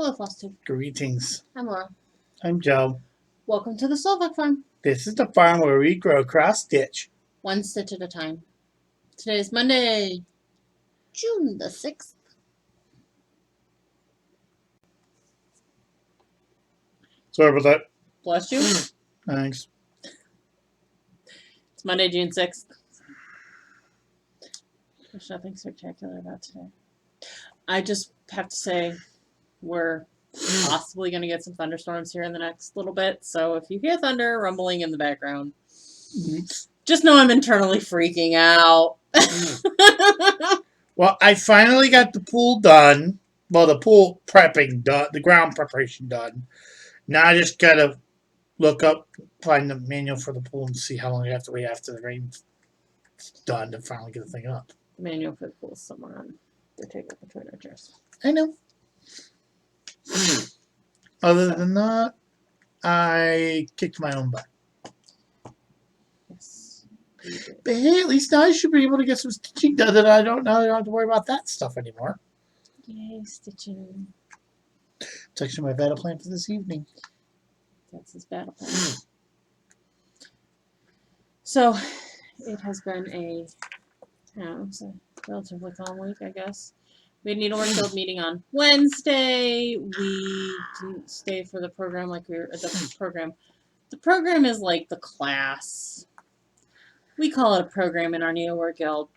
Hello, Flosstube. Greetings. I'm Laura. I'm Joe. Welcome to the Slovak Farm. This is the farm where we grow cross stitch. One stitch at a time. Today is Monday, June the 6th. Sorry about that. Bless you. Thanks. It's Monday, June 6th. There's nothing spectacular about today. I just have to say we're possibly going to get some thunderstorms here in the next little bit. So if you hear thunder rumbling in the background, just know I'm internally freaking out. Well, I finally got the pool done. Well, the pool prepping done, the ground preparation done. Now I just gotta look up, find the manual for the pool and see how long I have to wait after the rain's done to finally get the thing up. The manual for the pool is somewhere on the table between our chairs. I know. Other than that, I kicked my own butt. Yes. But hey, at least now I should be able to get some stitching done that I don't have to worry about that stuff anymore. Yay, stitching. It's actually my battle plan for this evening. That's his battle plan. So, it has been a relatively calm week, I guess. We had Needlework Guild meeting on Wednesday. We didn't stay for the program like we were at the program. The program is like the class. We call it a program in our Needlework Guild.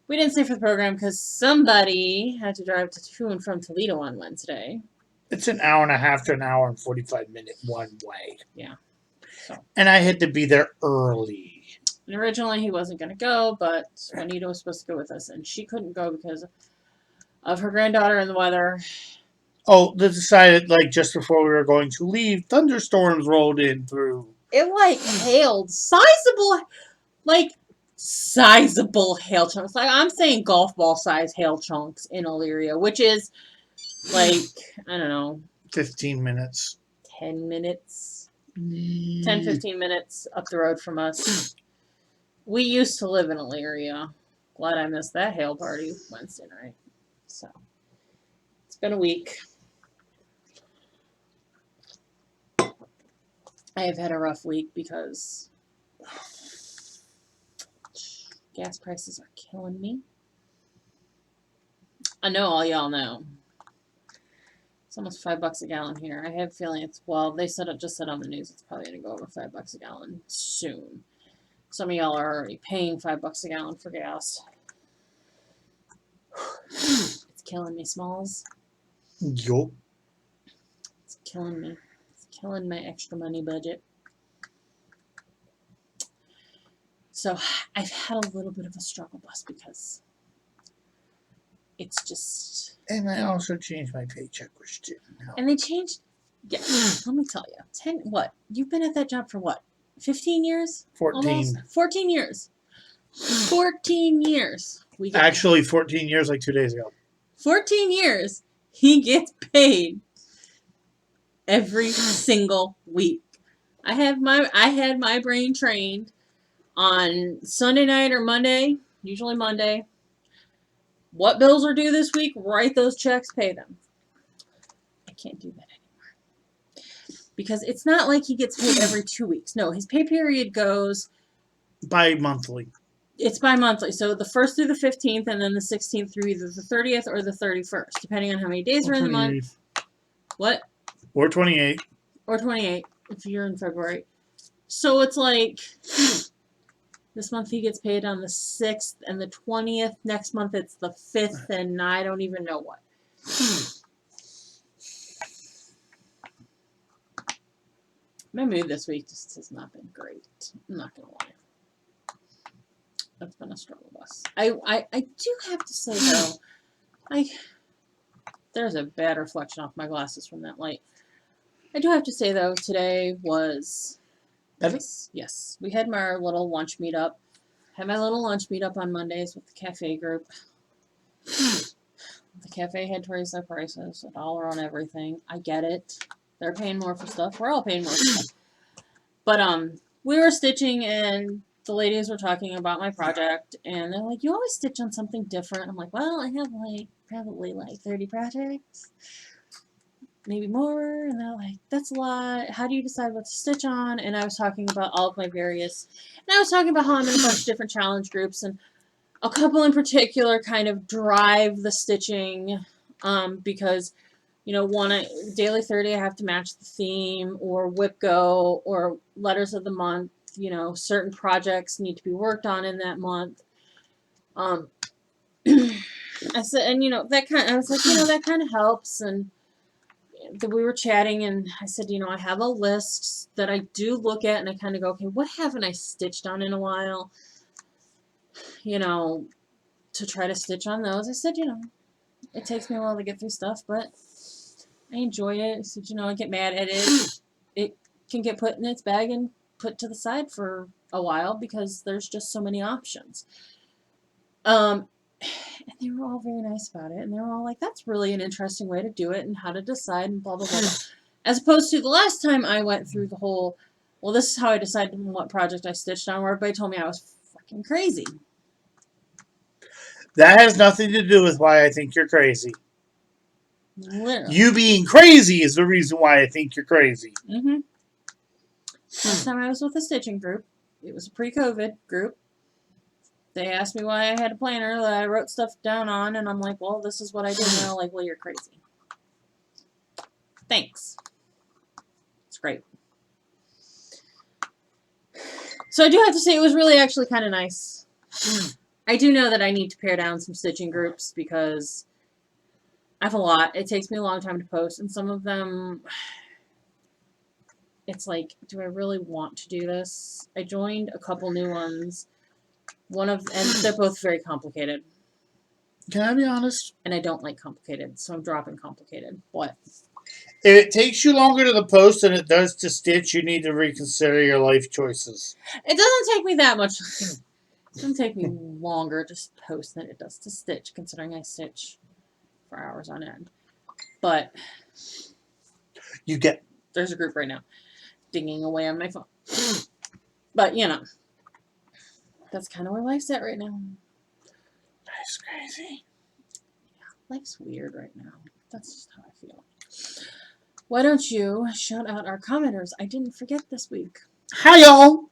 We didn't stay for the program because somebody had to drive to and from Toledo on Wednesday. It's an hour and a half to an hour and 45-minute one way. Yeah. So. And I had to be there early. And originally he wasn't going to go, but Juanita was supposed to go with us, and she couldn't go because of her granddaughter and the weather. Oh, they decided, like, just before we were going to leave, thunderstorms rolled in through. It, like, hailed sizable hail chunks. Like, I'm saying golf ball size hail chunks in Elyria, which is, like, I don't know. 15 minutes. 10 minutes. 10, 15 minutes up the road from us. We used to live in Elyria. Glad I missed that hail party Wednesday night. So, it's been a week. I have had a rough week because gas prices are killing me. I know all y'all know. It's almost $5 a gallon here. I have a feeling it's, well, they just said on the news it's probably going to go over $5 a gallon soon. Some of y'all are already paying $5 a gallon for gas. It's killing me, Smalls. Yup. It's killing me. It's killing my extra money budget. So I've had a little bit of a struggle bus because it's just... And I also changed my paycheck, which didn't help. And they changed... Yeah, let me tell you. What? You've been at that job for what? 15 years? 14. Almost? 14 years. 14 years. Actually, 14 years, like 2 days ago. 14 years. He gets paid every single week. I had my brain trained on Sunday night or Monday, usually Monday. What bills are due this week? Write those checks, pay them. I can't do that anymore. Because it's not like he gets paid every 2 weeks. No, his pay period goes... Bi-monthly. It's bi-monthly. So the 1st through the 15th and then the 16th through either the 30th or the 31st, depending on how many days are in the month. What? Or 28. Or 28 if you're in February. So it's like... This month he gets paid on the 6th and the 20th. Next month it's the 5th and I don't even know what. My mood this week just has not been great. I'm not going to lie. That's been a struggle bus. I do have to say, though, there's a bad reflection off my glasses from that light. I do have to say, though, today was... Yes. We had my little lunch meetup. Had my little lunch meetup on Mondays with the cafe group. The cafe had to raise their prices, $1 on everything. I get it. They're paying more for stuff. We're all paying more for stuff. But we were stitching and the ladies were talking about my project and they're like, you always stitch on something different. I'm like, well, I have like probably like 30 projects. maybe more. And they're like, that's a lot. How do you decide what to stitch on? And I was talking about all of my various, and I was talking about how I'm in a bunch of different challenge groups, and a couple in particular kind of drive the stitching, because, you know, Daily 30, I have to match the theme, or Whip Go, or Letters of the Month. You know, certain projects need to be worked on in that month. I said, and you know, I was like, you know, that kind of helps. And we were chatting, and I said, you know, I have a list that I do look at, and I kind of go, okay, what haven't I stitched on in a while? You know, to try to stitch on those. I said, you know, it takes me a while to get through stuff, but I enjoy it. I said, you know, I get mad at it. It can get put in its bag and put to the side for a while because there's just so many options. And they were all very nice about it, and they were all like, that's really an interesting way to do it and how to decide and blah, blah, blah. As opposed to the last time I went through the whole, well, this is how I decided what project I stitched on, where everybody told me I was fucking crazy. That has nothing to do with why I think you're crazy. Literally. You being crazy is the reason why I think you're crazy. Mm-hmm. Last time I was with a stitching group, it was a pre-COVID group. They asked me why I had a planner that I wrote stuff down on, and I'm like, well, this is what I do. And they're like, well, you're crazy. Thanks. It's great. So I do have to say it was really actually kind of nice. I do know that I need to pare down some stitching groups because I have a lot. It takes me a long time to post, and some of them, it's like, do I really want to do this? I joined a couple new ones. And they're both very complicated. Can I be honest? And I don't like complicated, so I'm dropping complicated. What? If it takes you longer to the post than it does to stitch, you need to reconsider your life choices. It doesn't take me that much. It doesn't take me longer to post than it does to stitch, considering I stitch for hours on end. But there's a group right now dinging away on my phone. But, you know, that's kind of where life's at right now. Life's crazy. Yeah, life's weird right now. That's just how I feel. Why don't you shout out our commenters? I didn't forget this week. Hi, y'all.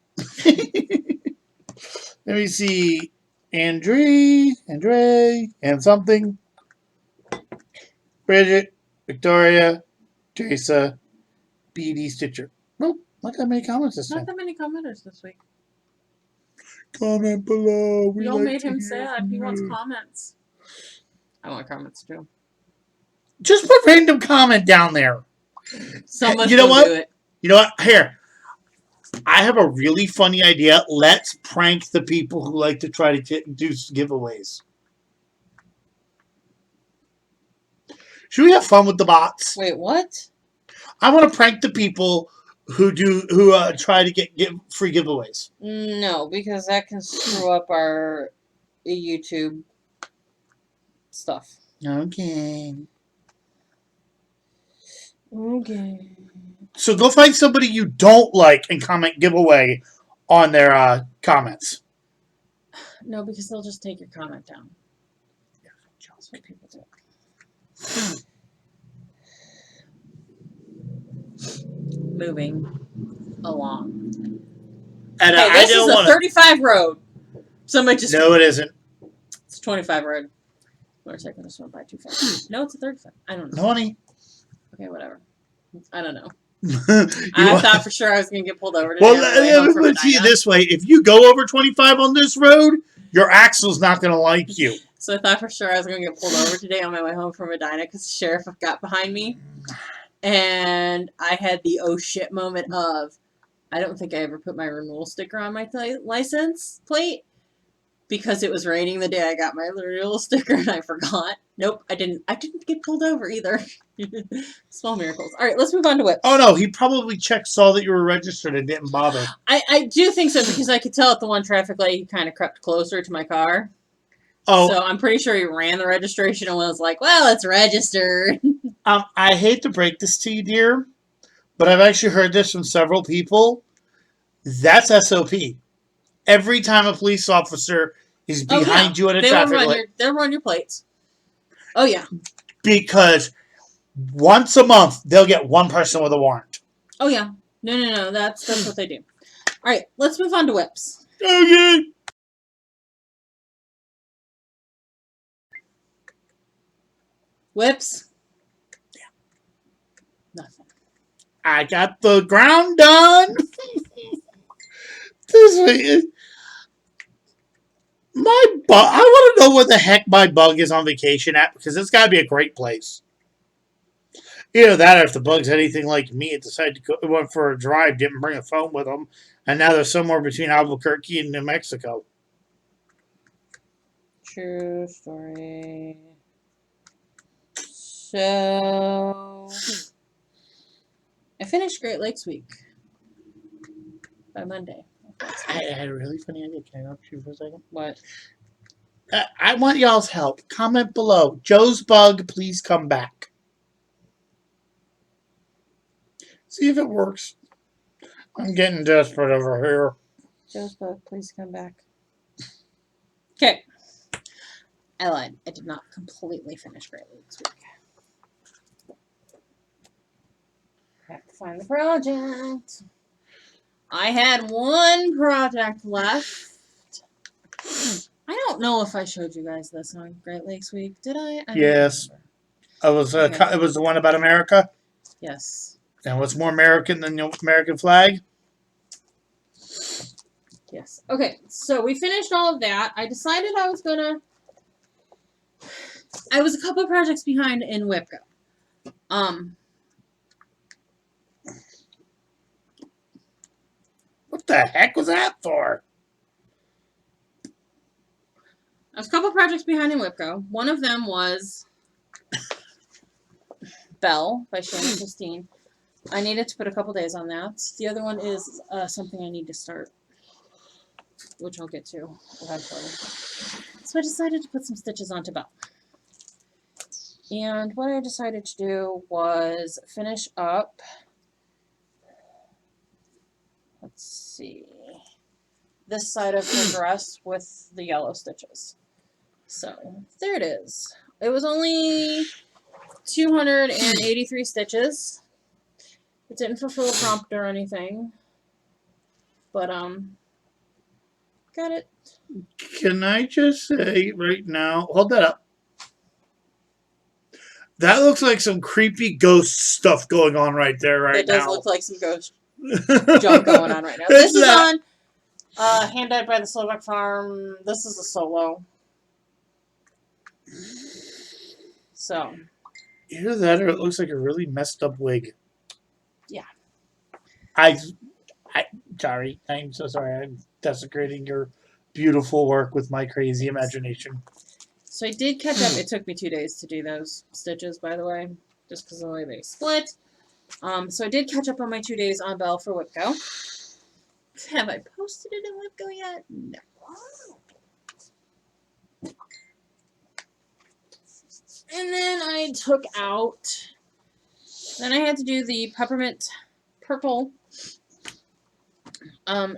Let me see. Andre, and something. Bridget, Victoria, Teresa, BD Stitcher. Nope, not that many comments this time. Not that many commenters this week. Comment below. Y'all made him sad. He wants comments. I want comments too. Just put random comment down there. Someone you know what? Do it. You know what? Here. I have a really funny idea. Let's prank the people who like to try to do giveaways. Should we have fun with the bots? Wait, what? I want to prank the people who try to get free giveaways. No, because that can screw up our YouTube stuff. Okay. So go find somebody you don't like and comment giveaway on their comments. No, because they'll just take your comment down. That's what people do. Moving along. And hey, this is a 35 road. Somebody just... No, it isn't. It's a 25 road. Or a second, this went by too fast. No, it's a 35. I don't know. 20. Okay, whatever. I don't know. I thought for sure I was going to get pulled over today. Well, let me put it this way. If you go over 25 on this road, your axle's not going to like you. So I thought for sure I was going to get pulled over today on my way home from Medina because the sheriff got behind me. And I had the oh shit moment of, I don't think I ever put my renewal sticker on my license plate because it was raining the day I got my renewal sticker and I forgot. Nope, I didn't get pulled over either. Small miracles. All right, let's move on to whips. Oh no, he probably saw that you were registered and didn't bother. I do think so because I could tell at the one traffic light he kind of crept closer to my car. Oh. So I'm pretty sure he ran the registration and was like, well, it's registered. I hate to break this to you, dear, but I've actually heard this from several people. That's SOP. Every time a police officer is behind you at a traffic light. They'll run your plates. Oh, yeah. Because Once a month, they'll get one person with a warrant. Oh yeah. No. That's what they do. All right, let's move on to whips. Okay. Whips. Yeah. Nothing. I got the ground done. This week, my bug. I want to know where the heck my bug is on vacation at because it's got to be a great place. Either that, or if the bug's anything like me, it decided to go went for a drive, didn't bring a phone with them, and now they're somewhere between Albuquerque and New Mexico. True story. So, I finished Great Lakes Week by Monday. I had a really funny idea. Can I interrupt you for a second? What? I want y'all's help. Comment below. Joe's bug, please come back. See if it works. I'm getting desperate over here. Joe's bug, please come back. Okay. I lied. I did not completely finish Great Lakes Week. I have to find the project. I had one project left. I don't know if I showed you guys this on Great Lakes Week. Did I? Yes. It was the one about America. Yes. And what's more American than the American flag? Yes. Okay, so we finished all of that. I decided I was a couple of projects behind in WIPCO. What the heck was that for? I was a couple of projects behind in WIPCO. One of them was Belle by Shannon Christine. I needed to put a couple days on that. The other one is something I need to start, which I'll get to eventually. So I decided to put some stitches onto Belle. And what I decided to do was finish up, let's see, this side of her dress with the yellow stitches. So there it is. It was only 283 stitches. It didn't fulfill a prompt or anything, but got it. Can I just say right now? Hold that up. That looks like some creepy ghost stuff going on right there, right now. It does look like some ghost junk going on right now. This is on hand dyed by the Slovak Farm. This is a solo. So. Either that or it looks like a really messed up wig. Yeah. Sorry. I'm so sorry. I'm desecrating your beautiful work with my crazy imagination. So I did catch up. It took me 2 days to do those stitches, by the way, just because of the way they split. So I did catch up on my 2 days on Belle for WIPCO. Have I posted it in WIPCO yet? No. And then I took out, then I had to do the peppermint purple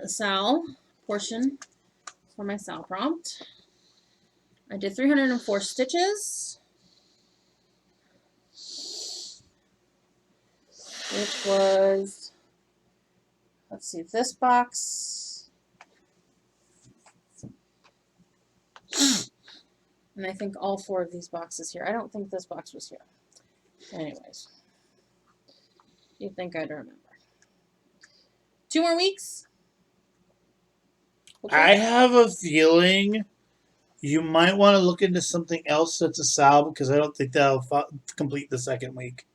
Sal portion for my Sal prompt. I did 304 stitches, which was, let's see, this box, and I think all 4 of these boxes here. I don't think this box was here. Anyways, you'd think I'd remember. 2 more weeks. Okay. I have a feeling you might want to look into something else that's a Sal because I don't think that'll complete the second week.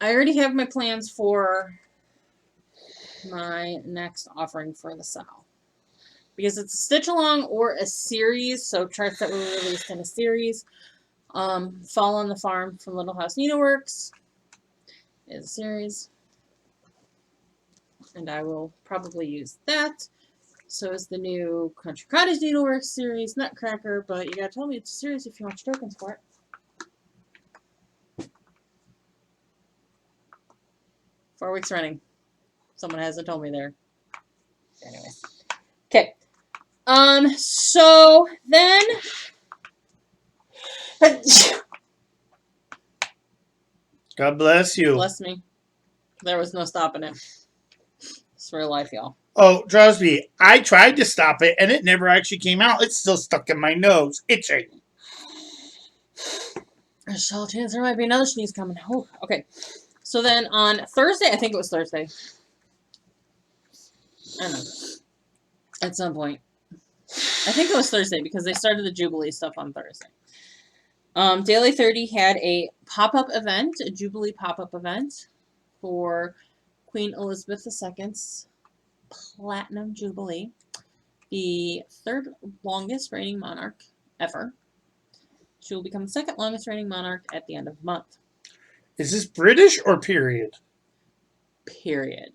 I already have my plans for my next offering for the Sal. Because it's a stitch along or a series, so charts that were released in a series. Fall on the Farm from Little House Needleworks is a series. And I will probably use that. So is the new Country Cottage Needleworks series, Nutcracker, but you gotta tell me it's a series if you want your tokens for it. 4 weeks running. Someone hasn't told me there. Anyway. Okay. So then God bless you. Bless me. There was no stopping it. It's real life, y'all. Oh, trust me, I tried to stop it and it never actually came out. It's still stuck in my nose, itching. There's still a chance there might be another sneeze coming. Oh, okay. So then on Thursday, I think it was Thursday. I don't know. At some point. I think it was Thursday because they started the Jubilee stuff on Thursday. Daily 30 had a pop-up event, a Jubilee pop-up event for Queen Elizabeth II's Platinum Jubilee, the third longest reigning monarch ever. She will become the second longest reigning monarch at the end of the month. Is this British or period? Period.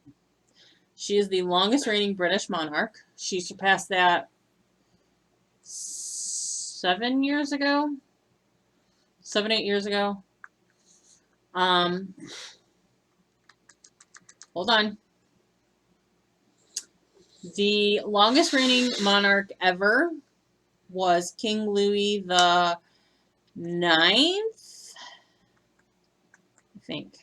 She is the longest reigning British monarch. She surpassed that 7 years ago. 7, 8 years ago. Hold on. The longest reigning monarch ever was King Louis the Ninth, I think.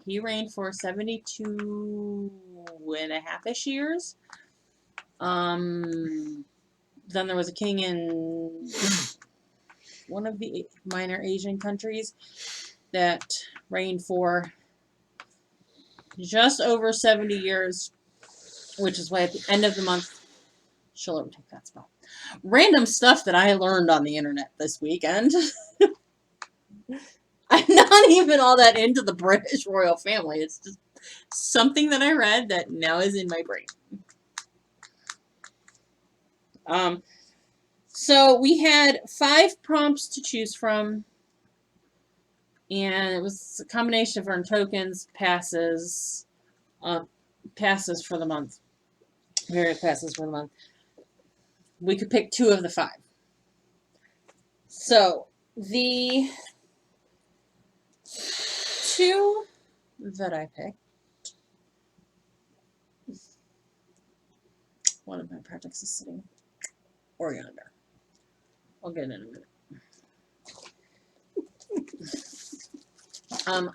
He reigned for 72 and a half-ish years. Then there was a king in one of the minor Asian countries that reigned for just over 70 years, which is why at the end of the month, she'll overtake that spot. Random stuff that I learned on the internet this weekend. I'm not even all that into the British royal family. It's just something that I read that now is in my brain. So we had 5 prompts to choose from, and it was a combination of earned tokens, passes, passes for the month, various passes for the month. We could pick 2 of the 5. So the 2 that I picked, one of my projects is sitting or yonder. I'll get it in a minute.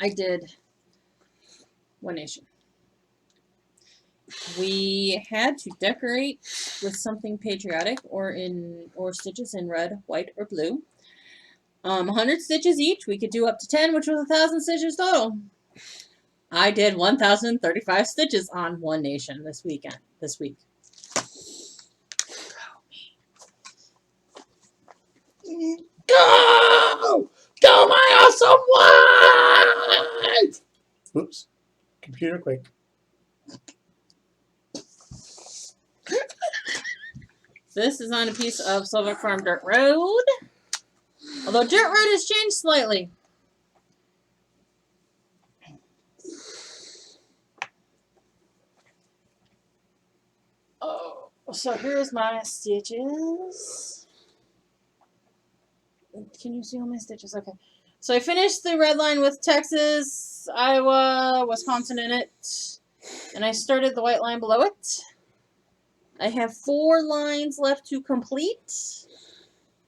I did One Nation. We had to decorate with something patriotic or stitches in red, white, or blue. 100 stitches each. We could do up to 10, which was 1,000 stitches total. I did 1,035 stitches on One Nation this week. Go! Go, my awesome wife! Oops. Computer quick. This is on a piece of Slovak Farm dirt road. Although dirt road has changed slightly. Oh, so here's my stitches. Can you see all my stitches? Okay. So I finished the red line with Texas, Iowa, Wisconsin in it. And I started the white line below it. I have 4 lines left to complete.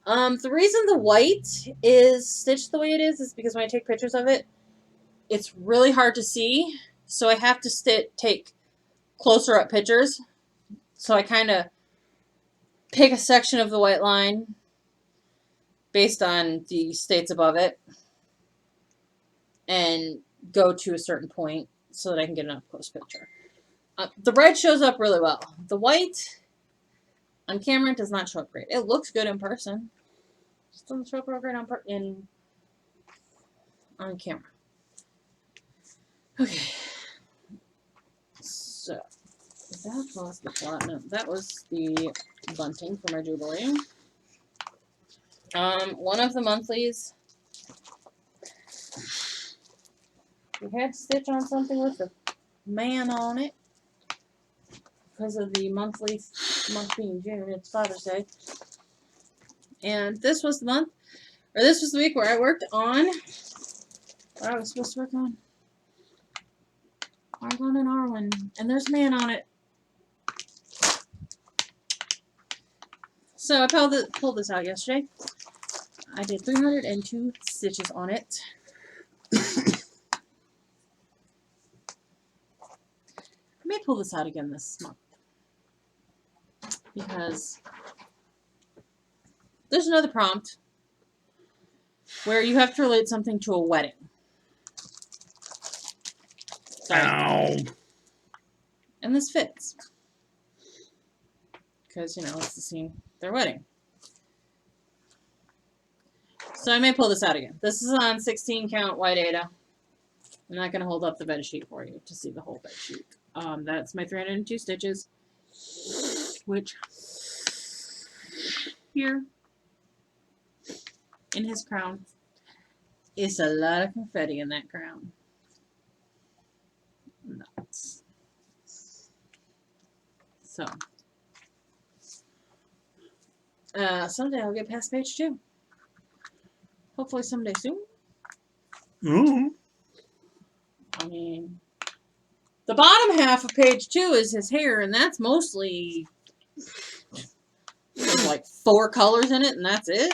The reason the white is stitched the way it is because when I take pictures of it, it's really hard to see. So I have to take closer up pictures. So I kind of pick a section of the white line based on the states above it and go to a certain point so that I can get an up-close picture. The red shows up really well. The white on camera does not show up great. It looks good in person. Just doesn't show up real great on camera. Okay. So that was the plot. No, that was the bunting for my Jubilee. One of the monthlies, we had to stitch on something with a man on it because of the month being June. It's Father's Day. And this was the week where I worked on what I was supposed to work on. Argon and Arwen. And there's a man on it. So I pulled this out yesterday. I did 302 stitches on it. I may pull this out again this month because there's another prompt where you have to relate something to a wedding. Sorry. Ow. And this fits. Because, you know, it's the scene, their wedding. So I may pull this out again. This is on 16 count white Ada. I'm not going to hold up the bed sheet for you to see the whole bed sheet. That's my 302 stitches, which here in his crown is a lot of confetti in that crown. Nuts. So, someday I'll get past page 2. Hopefully someday soon. Mm-hmm. I mean, the bottom half of page 2 is his hair, and that's mostly there's like 4 colors in it, and that's it.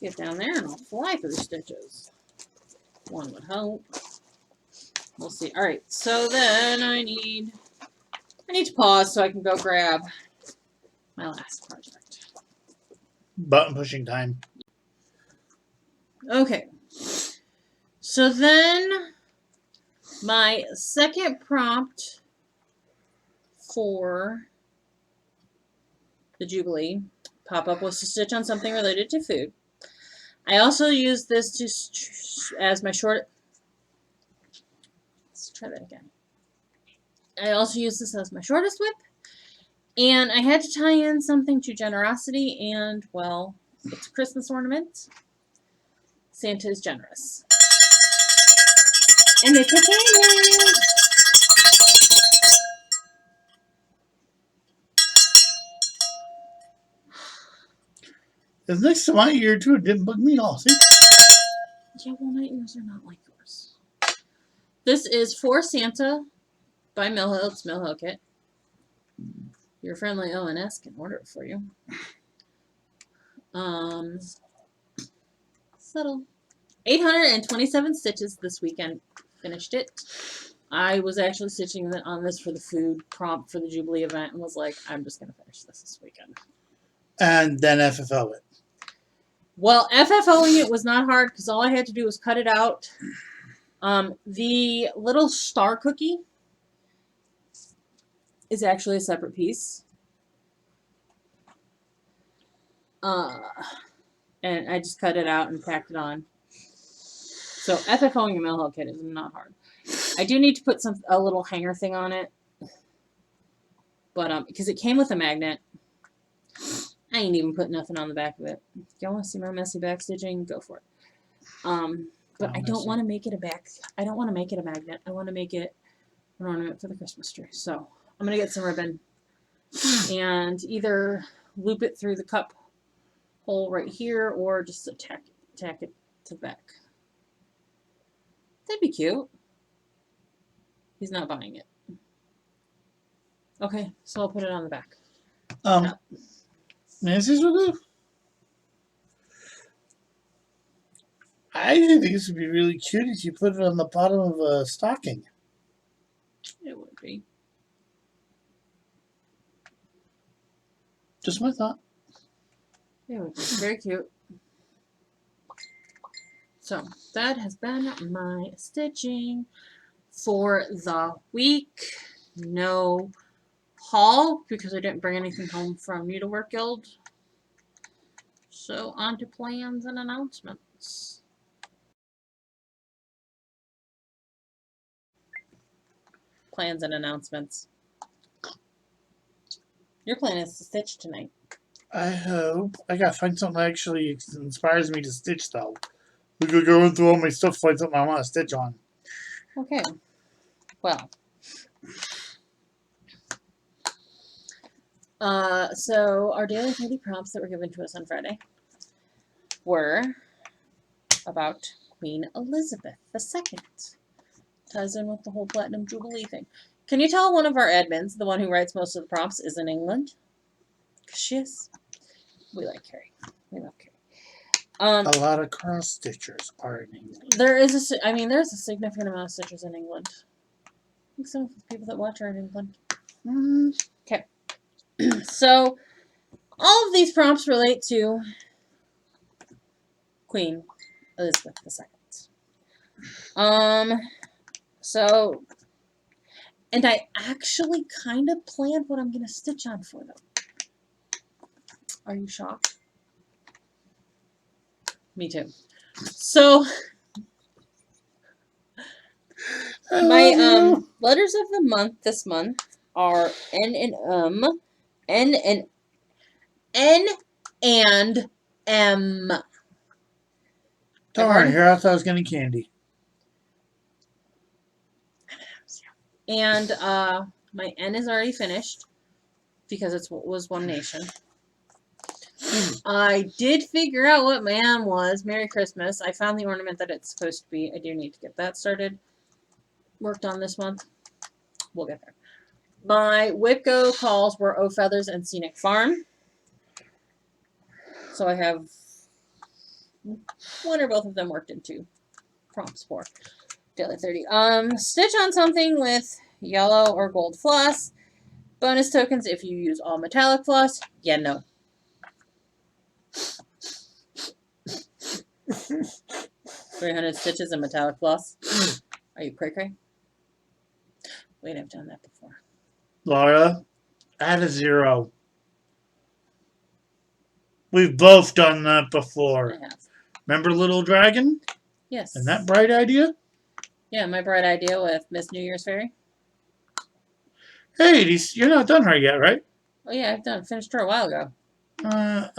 Get down there and I'll fly through stitches. One would hope. We'll see. All right, so then I need to pause so I can go grab my last project. Button pushing time. Okay. So then my second prompt for the Jubilee pop-up was to stitch on something related to food. I also use this as my short. Let's try that again. I also use this as my shortest whip, and I had to tie in something to generosity, and well, it's a Christmas ornament. Santa is generous, and it's a family. It's next to my ear too. It didn't bug me at all. See? Yeah, well, my ears are not like yours. This is For Santa by Mill Hill. It's Mill Hill Kit. Your friendly ONS can order it for you. Subtle. 827 stitches this weekend. Finished it. I was actually stitching on this for the food prompt for the Jubilee event and was like, I'm just going to finish this weekend. And then FFO it. Well, FFOing it was not hard because all I had to do was cut it out. The little star cookie is actually a separate piece. And I just cut it out and tacked it on. So FFOing a Mill Hill kit is not hard. I do need to put a little hanger thing on it. But because it came with a magnet. I ain't even put nothing on the back of it. If y'all want to see my messy back stitching, go for it. But I don't want to make it I don't want to make it a magnet. I want to make it an ornament for the Christmas tree. So I'm going to get some ribbon and either loop it through the cup hole right here or just tack it to the back. That'd be cute. He's not buying it. Okay, so I'll put it on the back. Nancy's with you? I think this would be really cute if you put it on the bottom of a stocking. It would be. Just my thought. It would be very cute. So that has been my stitching for the week. No haul because I didn't bring anything home from Needlework Guild. So on to plans and announcements. Plans and announcements. Your plan is to stitch tonight. I hope. I gotta find something that actually inspires me to stitch though. We could go through all my stuff, find something I want to stitch on. Okay. Well. So our daily 30 prompts that were given to us on Friday were about Queen Elizabeth II. Ties in with the whole Platinum Jubilee thing. Can you tell one of our admins, the one who writes most of the prompts, is in England? Because she is. We like Carrie. We love Carrie. A lot of cross stitchers are in England. There's a significant amount of stitchers in England. I think some of the people that watch are in England. Okay. So, all of these prompts relate to Queen Elizabeth II. So, and I actually kind of planned what I'm going to stitch on for them. Are you shocked? Me too. So, my letters of the month this month are N and N and M. Darn, here I thought I was getting candy. And my N is already finished because it was One Nation. I did figure out what my M was. Merry Christmas. I found the ornament that it's supposed to be. I do need to get that started. Worked on this month. We'll get there. My Whipco calls were O Feathers and Scenic Farm. So I have one or both of them worked into prompts for Daily 30. Stitch on something with yellow or gold floss. Bonus tokens if you use all metallic floss. Yeah, no. 300 stitches in metallic floss. Are you cray-cray? Wait, I've done that before. Laura, add a 0. We've both done that before. I have. Remember Little Dragon? Yes. And that bright idea? Yeah, my bright idea with Miss New Year's Fairy. Hey, you're not done her yet, right? Oh yeah, finished her a while ago.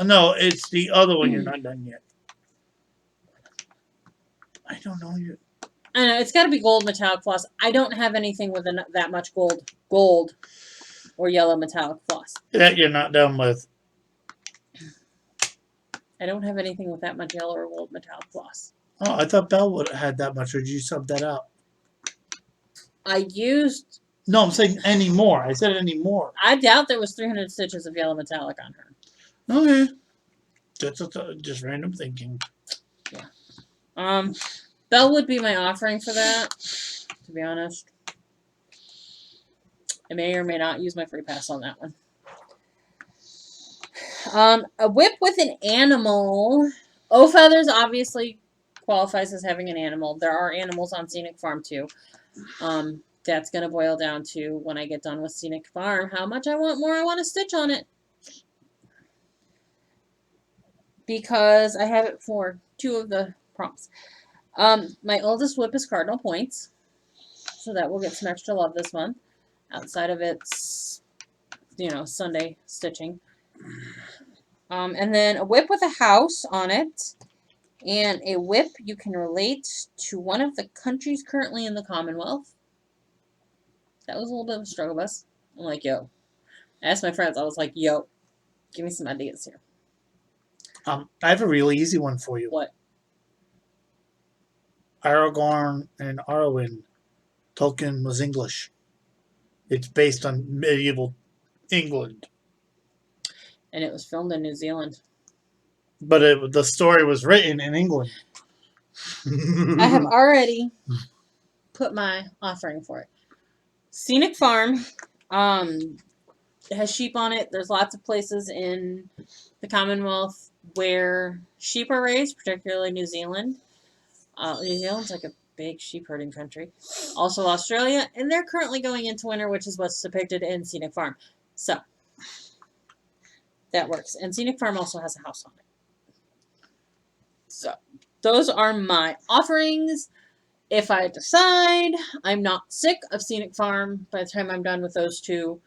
No, it's the other one you're not done yet. I don't know yet. I know, it's got to be gold metallic floss. I don't have anything with that much gold or yellow metallic floss. That you're not done with. I don't have anything with that much yellow or gold metallic floss. Oh, I thought Belle would have had that much. Or did you sub that out? I used... No, I'm saying any more. I said any more. I doubt there was 300 stitches of yellow metallic on her. Okay. That's just random thinking. Yeah. Belle would be my offering for that, to be honest. I may or may not use my free pass on that one. A whip with an animal. O Feathers obviously qualifies as having an animal. There are animals on Scenic Farm too. That's going to boil down to when I get done with Scenic Farm, how much more I want to stitch on it. Because I have it for 2 of the prompts. My oldest whip is Cardinal Points. So that will get some extra love this month. Outside of its, Sunday stitching. And then a whip with a house on it. And a whip you can relate to one of the countries currently in the Commonwealth. That was a little bit of a struggle bus. I'm like, yo. I asked my friends. I was like, yo, give me some ideas here. I have a really easy one for you. What? Aragorn and Arwen. Tolkien was English. It's based on medieval England. And it was filmed in New Zealand. But the story was written in England. I have already put my offering for it. Scenic Farm has sheep on it. There's lots of places in the Commonwealth where sheep are raised, particularly New Zealand. New Zealand's like a big sheep herding country. Also Australia, and they're currently going into winter, which is what's depicted in Scenic Farm. So, that works. And Scenic Farm also has a house on it. So, those are my offerings. If I decide I'm not sick of Scenic Farm by the time I'm done with those 2,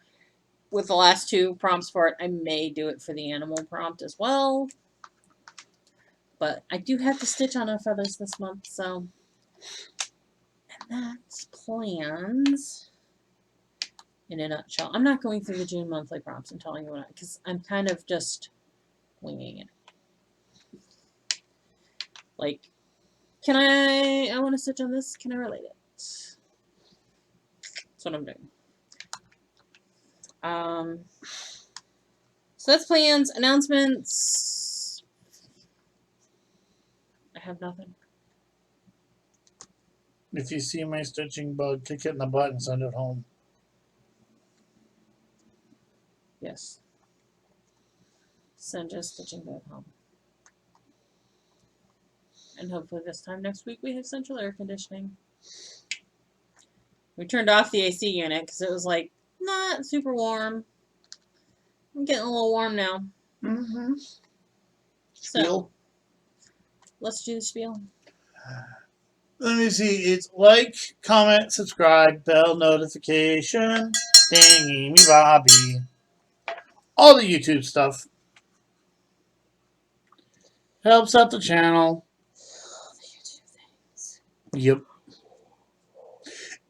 with the last 2 prompts for it, I may do it for the animal prompt as well. But I do have to stitch on O Feathers this month, so. And that's plans in a nutshell. I'm not going through the June monthly prompts and telling you what, because I'm kind of just winging it. Like, I want to stitch on this, can I relate it? That's what I'm doing. So that's plans, announcements. have nothing. If you see my stitching bug, kick it in the butt and send it home. Yes. Send your stitching bug home. And hopefully this time next week we have central air conditioning. We turned off the AC unit because it was like not super warm. I'm getting a little warm now. Mm-hmm. So, let's do the spiel. Let me see. It's like, comment, subscribe, bell notification, dingy me bobby. All the YouTube stuff. Helps out the channel. All the YouTube things. Yep.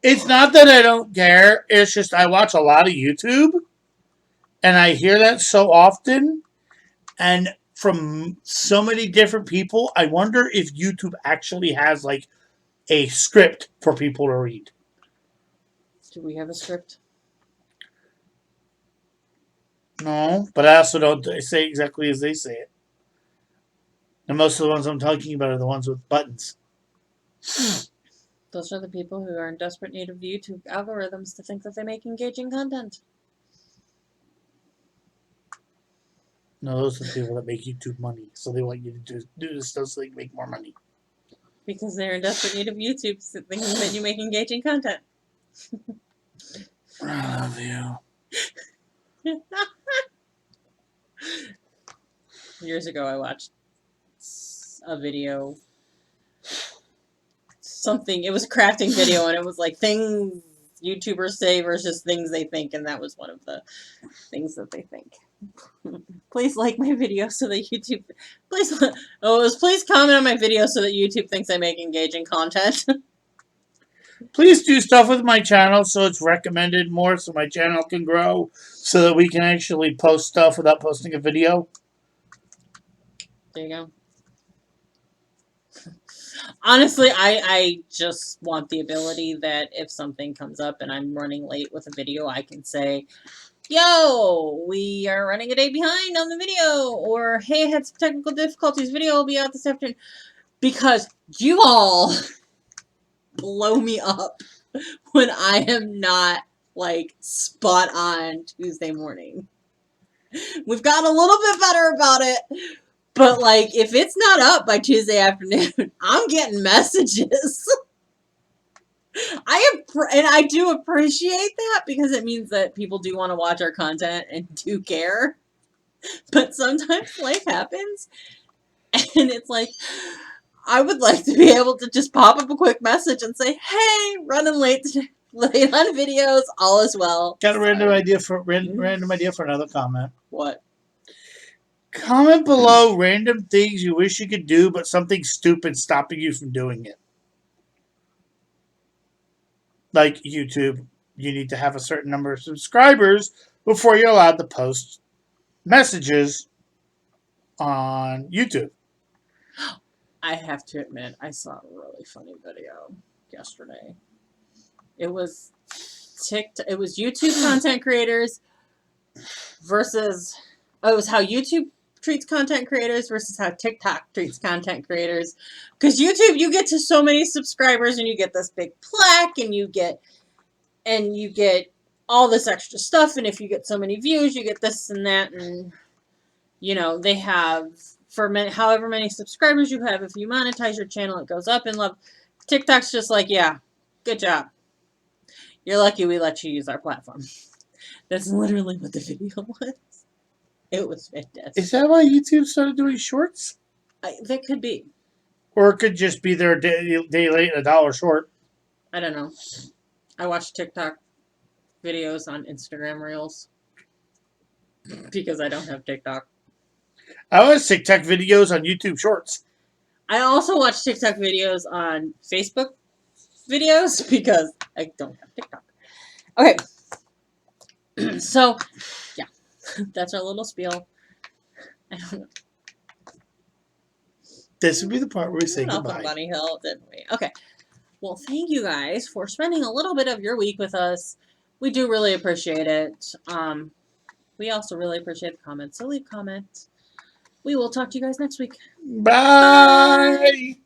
It's not that I don't care. It's just I watch a lot of YouTube. And I hear that so often. And from so many different people, I wonder if YouTube actually has like a script for people to read. Do we have a script? No, but I also don't say exactly as they say it. And most of the ones I'm talking about are the ones with buttons. Those are the people who are in desperate need of the YouTube algorithms to think that they make engaging content. No, those are the people that make YouTube money. So they want you to do this stuff so they can make more money. Because they're in desperate need of YouTube thinking that you make engaging content. I love you. Years ago I watched a video. Something, it was a crafting video and it was like things YouTubers say versus things they think, and that was one of the things that they think. Please like my video so that YouTube, please comment on my video so that YouTube thinks I make engaging content. Please do stuff with my channel so it's recommended more so my channel can grow so that we can actually post stuff without posting a video. There you go. Honestly, I just want the ability that if something comes up and I'm running late with a video, I can say, yo, we are running a day behind on the video, or hey, I had some technical difficulties, video will be out this afternoon, because you all blow me up when I am not, like, spot on Tuesday morning. We've gotten a little bit better about it, but, like, if it's not up by Tuesday afternoon, I'm getting messages. I do appreciate that because it means that people do want to watch our content and do care. But sometimes life happens and it's like, I would like to be able to just pop up a quick message and say, hey, running late today, late on videos, all is well. Got a random idea for another comment. What? Comment below random things you wish you could do, but something stupid stopping you from doing it. Like YouTube, you need to have a certain number of subscribers before you're allowed to post messages on YouTube. I have to admit, I saw a really funny video yesterday. It was YouTube content creators versus, it was how YouTube treats content creators versus how TikTok treats content creators. Because YouTube, you get to so many subscribers and you get this big plaque and you get all this extra stuff, and if you get so many views, you get this and that, and you know, they have however many subscribers you have, if you monetize your channel, it goes up in love. TikTok's just like, yeah, good job. You're lucky we let you use our platform. That's literally what the video was. It was fantastic. Is that why YouTube started doing shorts? That could be. Or it could just be their day late and $1 short. I don't know. I watch TikTok videos on Instagram Reels because I don't have TikTok. I watch TikTok videos on YouTube Shorts. I also watch TikTok videos on Facebook videos because I don't have TikTok. Okay. So, yeah. That's our little spiel. I don't know. This would be the part where we say Off on goodbye. Bunny Hill, didn't we? Okay. Well, thank you guys for spending a little bit of your week with us. We do really appreciate it. We also really appreciate the comments. So leave comments. We will talk to you guys next week. Bye.